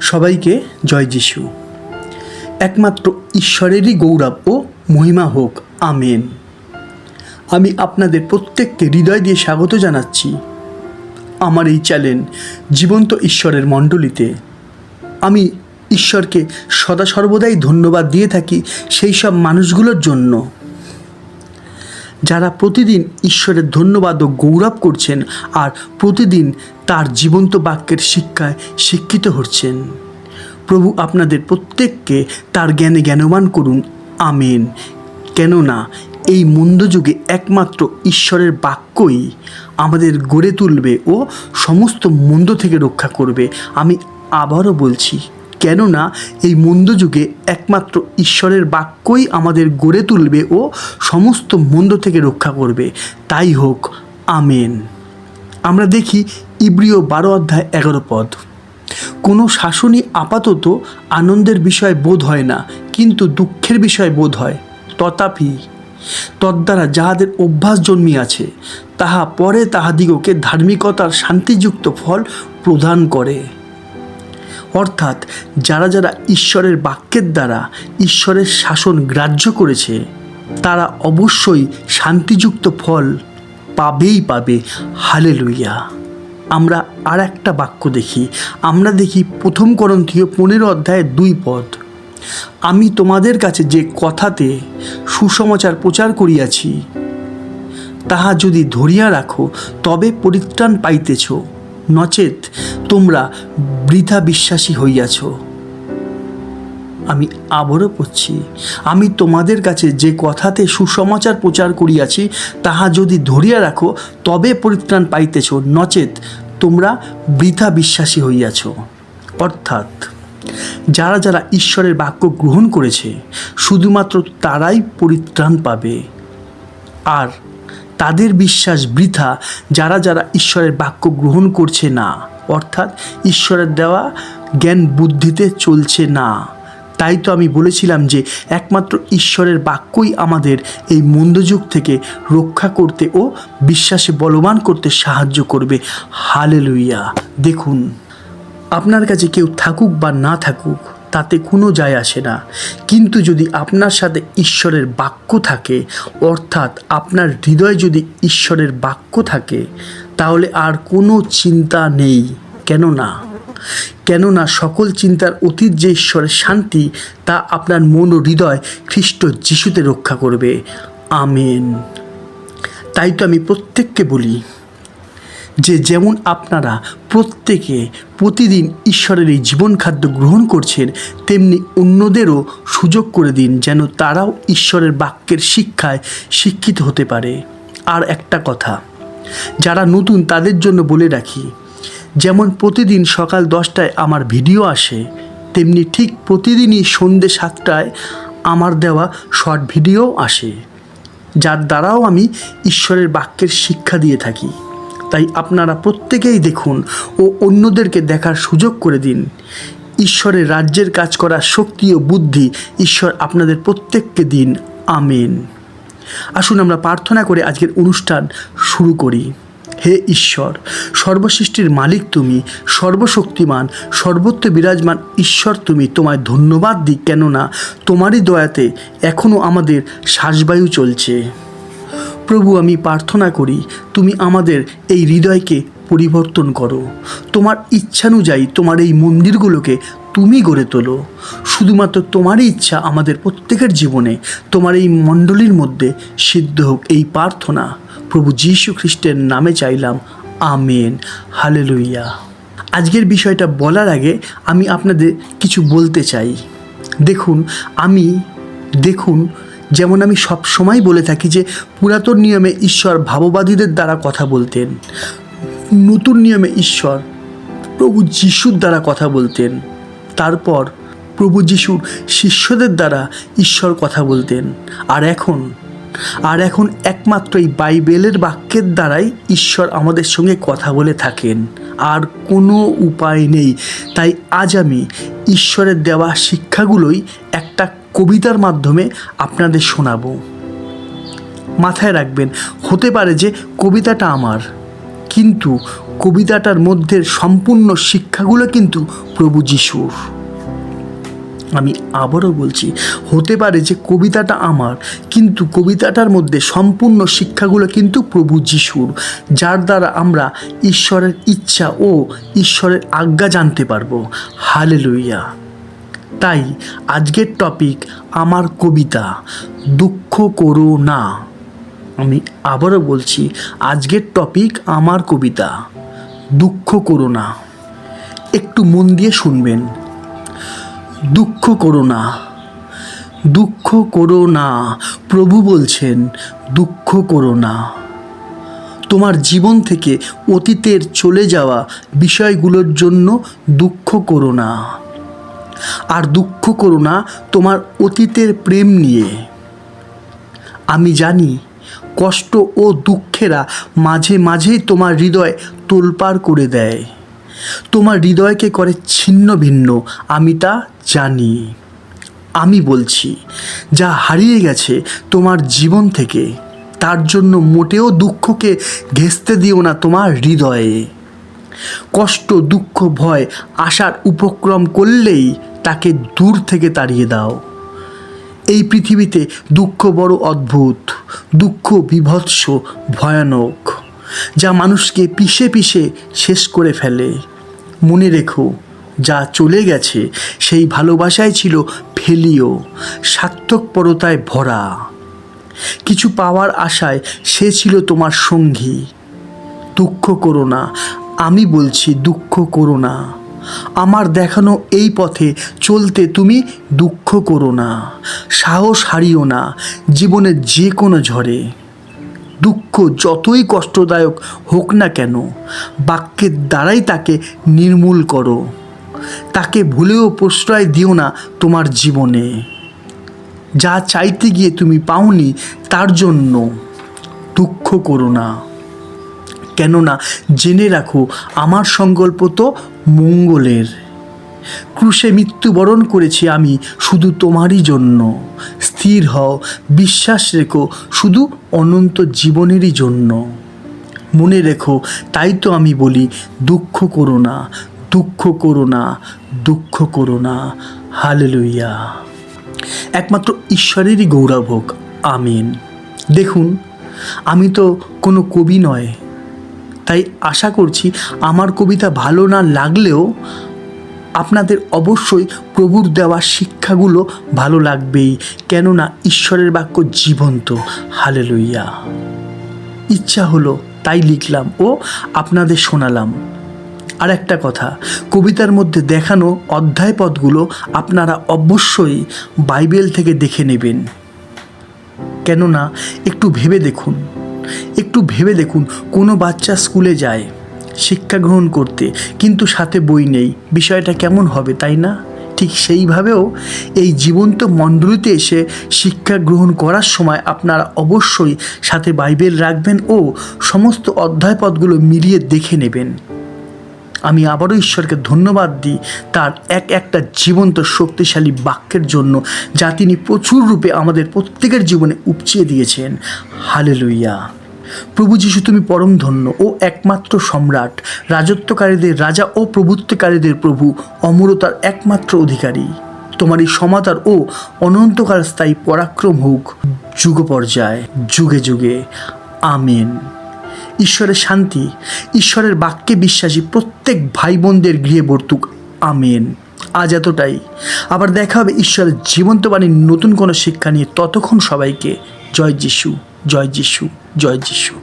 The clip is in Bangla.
সবাইকে জয় যিশু। একমাত্র ঈশ্বরেরই গৌরব ও মহিমা হোক, আমেন। আমি আপনাদের প্রত্যেককে হৃদয় দিয়ে স্বাগত জানাচ্ছি আমার এই চ্যানেল জীবন্ত ঈশ্বরের মণ্ডলীতে। আমি ঈশ্বরকে সদা সর্বদাই ধন্যবাদ দিয়ে থাকি সেই সব মানুষগুলোর জন্য যারা প্রতিদিন ঈশ্বরের ধন্যবাদ ও গৌরব করছেন আর প্রতিদিন তার জীবন্ত বাক্যের শিক্ষায় শিক্ষিত হচ্ছেন। প্রভু আপনাদের প্রত্যেককে তার জ্ঞানে জ্ঞানবান করুন, আমেন। কেননা এই মন্দ যুগে একমাত্র ঈশ্বরের বাক্যই আমাদের গড়ে তুলবে ও সমস্ত মন্দ থেকে রক্ষা করবে। আমি আবারও বলছি, কেননা এই মন্দ যুগে একমাত্র ঈশ্বরের বাক্যই আমাদের গড়ে তুলবে ও সমস্ত মন্দ থেকে রক্ষা করবে। তাই হোক, আমেন। আমরা দেখি ইব্রিয় 12:11 কোনো শাসনই আপাতত আনন্দের বিষয় বোধ হয় না, কিন্তু দুঃখের বিষয় বোধ হয়। তথাপি তদ্বারা যাহাদের অভ্যাস জন্মিয়াছে তাহা পরে তাহাদিগকে ধার্মিকতার শান্তিযুক্ত ফল প্রদান করে। অর্থাৎ যারা যারা ঈশ্বরের বাক্যের দ্বারা ঈশ্বরের শাসন গ্রাহ্য করেছে তারা অবশ্যই শান্তিযুক্ত ফল পাবে। হালেলুয়া। আমরা আর একটা বাক্য দেখি। আমরা দেখি 1 করন্থীয় 15:2 আমি তোমাদের কাছে যে কথাতে সুসমাচার প্রচার করিয়াছি তাহা যদি ধরিয়া রাখো তবে পরিত্রাণ পাইতেছ, নচেত তোমরা বৃথা বিশ্বাসী হইয়াছ। আমি আবারও পড়ছি, আমি তোমাদের কাছে যে কথাতে সুসমাচার প্রচার করিয়াছি তাহা যদি ধরিয়া রাখো তবে পরিত্রাণ পাইতেছ, নচেত তোমরা বৃথা বিশ্বাসী হইয়াছ। অর্থাৎ যারা যারা ঈশ্বরের বাক্য গ্রহণ করেছে শুধুমাত্র তারাই পরিত্রাণ পাবে, আর তাদের বিশ্বাস বৃথা যারা যারা ঈশ্বরের বাক্য গ্রহণ করছে না, অর্থাৎ ঈশ্বরের দেওয়া জ্ঞান বুদ্ধিতে চলছে না। তাই তো আমি বলেছিলাম যে একমাত্র ঈশ্বরের বাক্যই আমাদের এই মন্দযুগ থেকে রক্ষা করতে ও বিশ্বাসে বলবান করতে সাহায্য করবে। হালেলুয়া। দেখুন, আপনার কাছে কেউ থাকুক বা না থাকুক তাতে কোনো যায় আসে না, কিন্তু যদি আপনার সাথে ঈশ্বরের বাক্য থাকে, অর্থাৎ আপনার হৃদয়ে যদি ঈশ্বরের বাক্য থাকে, তাহলে আর কোনো চিন্তা নেই। কেননা সকল চিন্তার অতীত যে ঈশ্বরের শান্তি তা আপনার মন ও হৃদয় খ্রিস্ট যিশুতে রক্ষা করবে, আমেন। তাই তো আমি প্রত্যেককে বলি যে যেমন আপনারা প্রত্যেকে প্রতিদিন ঈশ্বরের এই জীবন খাদ্য গ্রহণ করছেন, তেমনি অন্যদেরও সুযোগ করে দিন যেন তারাও ঈশ্বরের বাক্যের শিক্ষায় শিক্ষিত হতে পারে। আর একটা কথা, যারা নতুন তাদের জন্য বলে রাখি, যেমন প্রতিদিন সকাল 10টায় আমার ভিডিও আসে, তেমনি ঠিক প্রতিদিনই সন্ধ্যে 7টায় আমার দেওয়া শর্ট ভিডিও আসে, যার দ্বারাও আমি ঈশ্বরের বাক্যের শিক্ষা দিয়ে থাকি। তাই আপনারা প্রত্যেকেই দেখুন ও অন্যদেরকে দেখার সুযোগ করে দিন। ঈশ্বরের রাজ্যের কাজ করার শক্তি ও বুদ্ধি ঈশ্বর আপনাদের প্রত্যেককে দিন, আমেন। আসুন আমরা প্রার্থনা করে আজকের অনুষ্ঠান শুরু করি। হে ঈশ্বর, সর্বসৃষ্টির মালিক তুমি, সর্বশক্তিমান, সর্বত্র বিরাজমান ঈশ্বর তুমি। তোমায় ধন্যবাদ দিই, কেননা তোমারই দয়াতে এখনও আমাদের শ্বাসবায়ু চলছে। প্রভু, আমি প্রার্থনা করি তুমি আমাদের এই হৃদয়কে পরিবর্তন করো। তোমার ইচ্ছানুযায়ী তোমার এই মন্দিরগুলোকে তুমি গড়ে তোলো। শুধুমাত্র তোমারই ইচ্ছা আমাদের প্রত্যেকের জীবনে, তোমার এই মণ্ডলীর মধ্যে সিদ্ধ হোক এই প্রার্থনা প্রভু যীশু খ্রিস্টের নামে চাইলাম, আমেন। হালেলুয়া। আজকের বিষয়টা বলার আগে আমি আপনাদের কিছু বলতে চাই। দেখুন যেমন আমি সব সময় বলে থাকি যে পুরাতন নিয়মে ঈশ্বর ভাববাদীদের দ্বারা কথা বলতেন, নতুন নিয়মে ঈশ্বর প্রভু যিশুর দ্বারা কথা বলতেন, তারপর প্রভু যিশুর শিষ্যদের দ্বারা ঈশ্বর কথা বলতেন, আর এখন একমাত্র এই বাইবেলের বাক্যের দ্বারাই ঈশ্বর আমাদের সঙ্গে কথা বলে থাকেন, আর কোনো উপায় নেই। তাই আজ আমি ঈশ্বরের দেওয়া শিক্ষাগুলোই একটা কবিতার মাধ্যমে আপনাদের শোনাবো। মাথায় রাখবেন, হতে পারে যে কবিতাটা আমার, কিন্তু কবিতাটার মধ্যে সম্পূর্ণ শিক্ষাগুলো কিন্তু প্রভু যিশুর। আমি আবারও বলছি, হতে পারে যে কবিতাটা আমার, কিন্তু কবিতাটার মধ্যে সম্পূর্ণ শিক্ষাগুলো কিন্তু প্রভু যিশুর, যার দ্বারা আমরা ঈশ্বরের ইচ্ছা ও ঈশ্বরের আজ্ঞা জানতে পারবো। হালেলুয়া। তাই আজকের টপিক আমার কবিতা, দুঃখ করো না। আমি আবারও বলছি, আজকের টপিক আমার কবিতা, দুঃখ করো না। একটু মন দিয়ে শুনবেন। দুঃখ করো না, দুঃখ করো না। প্রভু বলছেন দুঃখ করো না। তোমার জীবন থেকে অতীতের চলে যাওয়া বিষয়গুলোর জন্য দুঃখ করো না। আর দুঃখ করো না তোমার অতীতের প্রেম নিয়ে। আমি জানি কষ্ট ও দুঃখেরা মাঝে মাঝেই তোমার হৃদয় তোলপাড় করে দেয়, তোমার হৃদয়কে করে ছিন্ন ভিন্ন। আমি তা জানি। আমি বলছি, যা হারিয়ে গেছে তোমার জীবন থেকে, তার জন্য মোটেও দুঃখকে ঘেঁষতে দিও না তোমার হৃদয়ে। কষ্ট, দুঃখ, ভয় আসার উপক্রম করলেই তাকে দূর থেকে তাড়িয়ে দাও। এই পৃথিবীতে দুঃখ বড় অদ্ভুত, দুঃখ বিভৎস, ভয়ানক, যা মানুষকে পিষে পিষে শেষ করে ফেলে। মনে রেখো, যা চলে গেছে সেই ভালোবাসায় ছিল ফেলিও, স্বার্থপরতায় ভরা। কিছু পাওয়ার আশায় সে ছিল তোমার সঙ্গী। দুঃখ করো না, আমি বলছি দুঃখ করো না। আমার দেখানো এই পথে চলতে তুমি দুঃখ করো না। সাহস হারিও না জীবনের যে কোনো ঝড়ে। দুঃখ যতই কষ্টদায়ক হোক না কেন, বাক্যের দ্বারাই তাকে নির্মূল করো। তাকে ভুলেও প্রশ্রয় দিও না তোমার জীবনে। যা চাইতে গিয়ে তুমি পাওনি, তার জন্য দুঃখ করো না। কেননা জেনে রাখো, আমার সংকল্প তো মঙ্গলের। ক্রুশে মৃত্যুবরণ করেছি আমি শুধু তোমারই জন্য। স্থির হও, বিশ্বাস রেখো শুধু অনন্ত জীবনেরই জন্য। মনে রেখো, তাই তো আমি বলি দুঃখ করো না, দুঃখ করো না, দুঃখ করো না। হালেলুয়া। একমাত্র ঈশ্বরেরই গৌরব হোক। আমিন। দেখুন, আমি তো কোনো কবি নয়, তাই আশা করছি আমার কবিতা ভালো না লাগলেও আপনাদের অবশ্যই প্রভুর দেওয়া শিক্ষাগুলো ভালো লাগবেই, কেননা ঈশ্বরের বাক্য জীবন্ত। হালেলুয়া। ইচ্ছা হলো তাই লিখলাম ও আপনাদের শোনালাম। আর একটা কথা, কবিতার মধ্যে দেখানো অধ্যায়পদগুলো আপনারা অবশ্যই বাইবেল থেকে দেখে নেবেন। কেননা একটু ভেবে দেখুন, একটু ভেবে দেখুন, কোনো বাচ্চা স্কুলে যায় শিক্ষা গ্রহণ করতে, কিন্তু সাথে বই নেই, বিষয়টা কেমন হবে, তাই না? ঠিক সেইভাবেও এই জীবন্ত মণ্ডলীতে এসে শিক্ষা গ্রহণ করার সময় আপনারা অবশ্যই সাথে বাইবেল রাখবেন ও সমস্ত অধ্যায়পদগুলো মিলিয়ে দেখে নেবেন। আমি আবারও ঈশ্বরকে ধন্যবাদ দিই তার একটা জীবন্ত শক্তিশালী বাক্যের জন্য, যা তিনি প্রচুর রূপে আমাদের প্রত্যেকের জীবনে উপচিয়ে দিয়েছেন। হালেলুয়া। প্রভু যিশু, তুমি পরম ধন্য ও একমাত্র সম্রাট, রাজত্বকারীদের রাজা ও প্রভুত্বকারীদের প্রভু, অমরতার একমাত্র অধিকারী। তোমার এই সমাতার ও অনন্তকাল স্থায়ী পরাক্রম হোক যুগ পর্যায়, যুগে যুগে। আমিন। ঈশ্বরের শান্তি, ঈশ্বরের বাক্যে বিশ্বাসী প্রত্যেক ভাই বোনদের গৃহে বর্তুক। আমিন। আজ এতটাই। আবার দেখা হবে ঈশ্বরের জীবন্ত বাণীর নতুন কোনো শিক্ষা নিয়ে। ততক্ষণ সবাইকে জয় যিশু, জয় যিশু, জয় যিশু।